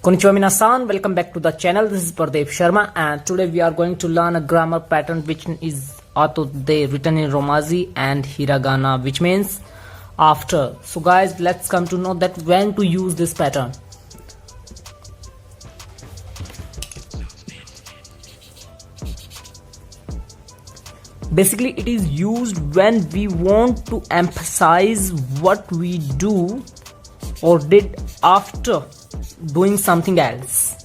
Konnichiwa minasan, welcome back to the channel. This is Pardeep Sharma and today we are going to learn a grammar pattern which is Atode written in Romaji and Hiragana, which means after. So guys, let's come to know that when to use this pattern. Basically it is used when we want to emphasize what we do or did after doing something else.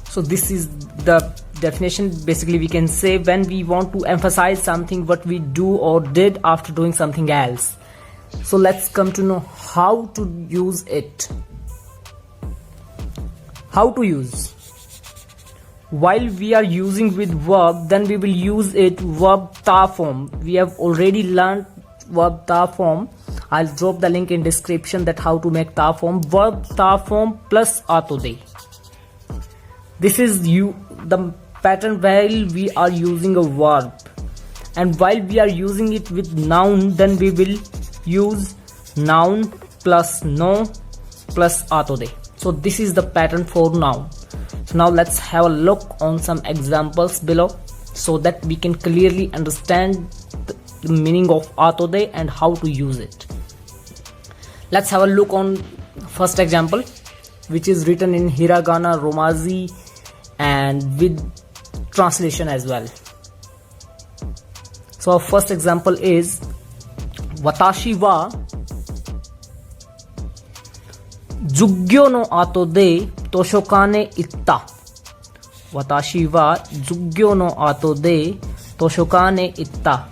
So this is the definition. Basically we can say when we want to emphasize something what we do or did after doing something else. So let's come to know how to use it. How to use. While we are using with verb, then we will use it verb ta form. We have already learned verb ta form. I'll drop the link in description that how to make ta form. Verb ta form plus atode. This is the pattern while we are using a verb, and while we are using it with noun, then we will use noun plus no plus atode. So this is the pattern for noun. So now let's have a look on some examples below so that we can clearly understand the meaning of atode and how to use it. Let's have a look on first example, which is written in Hiragana, Romaji and with translation as well. So our first example is Watashi wa Jugyo no atode toshokane itta. Watashi wa Jugyo no atode toshokane itta.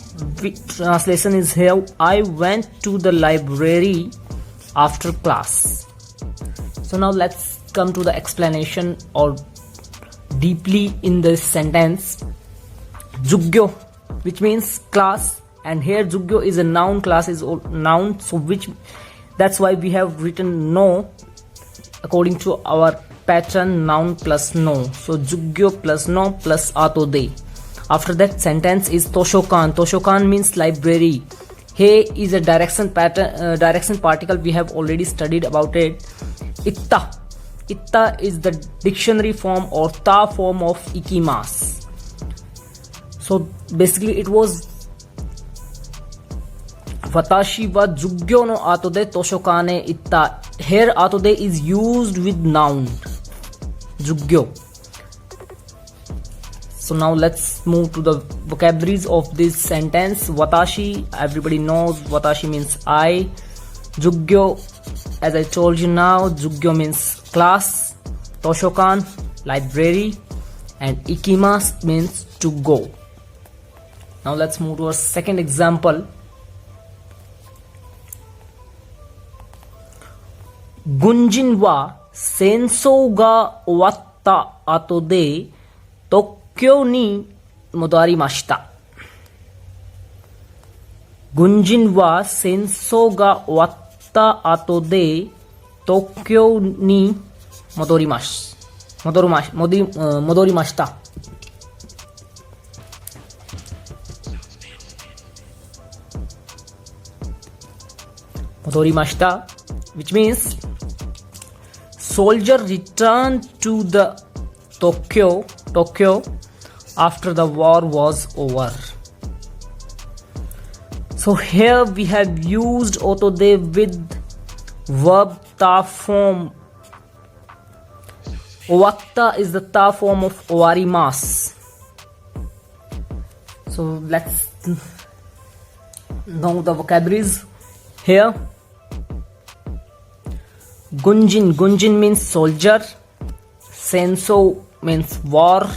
Translation is here: I went to the library after class. So now let's come to the explanation or deeply in this sentence. Jugyo, which means class, and here Jugyo is a noun, class is a noun, so that's why we have written no according to our pattern noun plus no. So Jugyo plus no plus atode. After that sentence is Toshokan. Toshokan means library. He is a direction particle. We have already studied about it. Itta. Itta is the dictionary form or ta form of ikimasu. So basically it was Watashi wa Jugyo no atode toshokane itta. Here atode is used with noun Jugyo. So now let's move to the vocabularies of this sentence. Watashi, everybody knows watashi means I. Jugyo, as I told you now, Jugyo means class. Toshokan, library. And ikimasu means to go. Now let's move to our second example. Gunjin wa sensou ga owatta atode Tokyo ni modarimashita. Gunjin wa sensou ga owatta atode Tokyo ni modorimashita. Modorimashita, which means soldier returned to the Tokyo after the war was over. So here we have used atode with verb ta form. Owatta is the ta form of owarimasu. So let's know the vocabularies here. Gunjin means soldier. Sensou means war.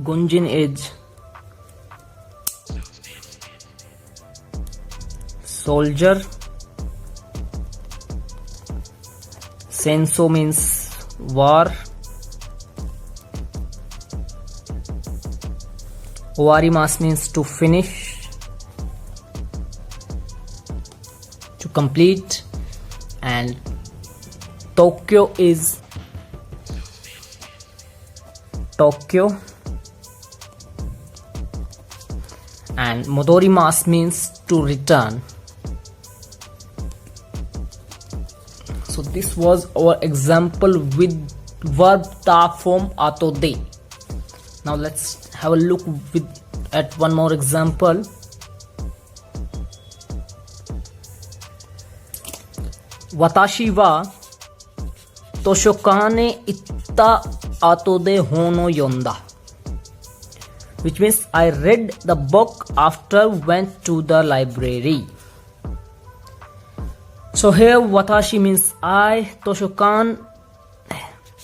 Gunjin is soldier. Sensou means war. Owarimasu means to finish, to complete, and Tokyo is Tokyo, and modorimasu means to return. So this was our example with verb ta form ato de. Now let's have a look at one more example. Watashi wa toshokane itta ato de hono yonda, which means I read the book after went to the library. So here watashi means I, toshokan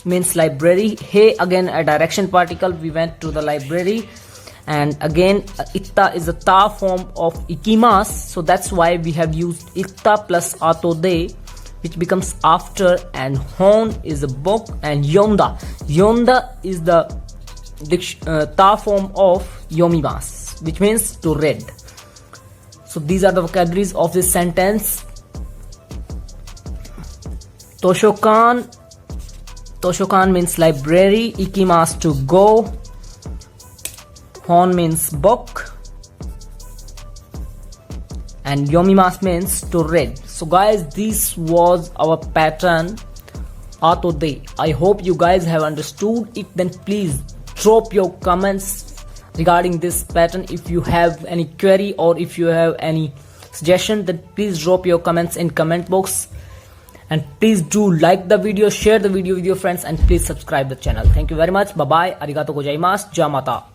means library. Hey, again a direction particle, we went to the library. And again itta is a ta form of ikimasu, so that's why we have used itta plus ato de, which becomes after, and hon is a book, and yonda is the ta form of yomimasu, which means to read. So these are the vocabularies of this sentence. Toshokan means library, ikimasu to go, hon means book, and yomimasu means to read. So guys, this was our pattern ato de. I hope you guys have understood it. Then please drop your comments regarding this pattern. If you have any query or if you have any suggestion, then please drop your comments in comment box. And please do like the video, share the video with your friends, and please subscribe the channel. Thank you very much. Bye bye. Arigato gozaimasu. Jamata.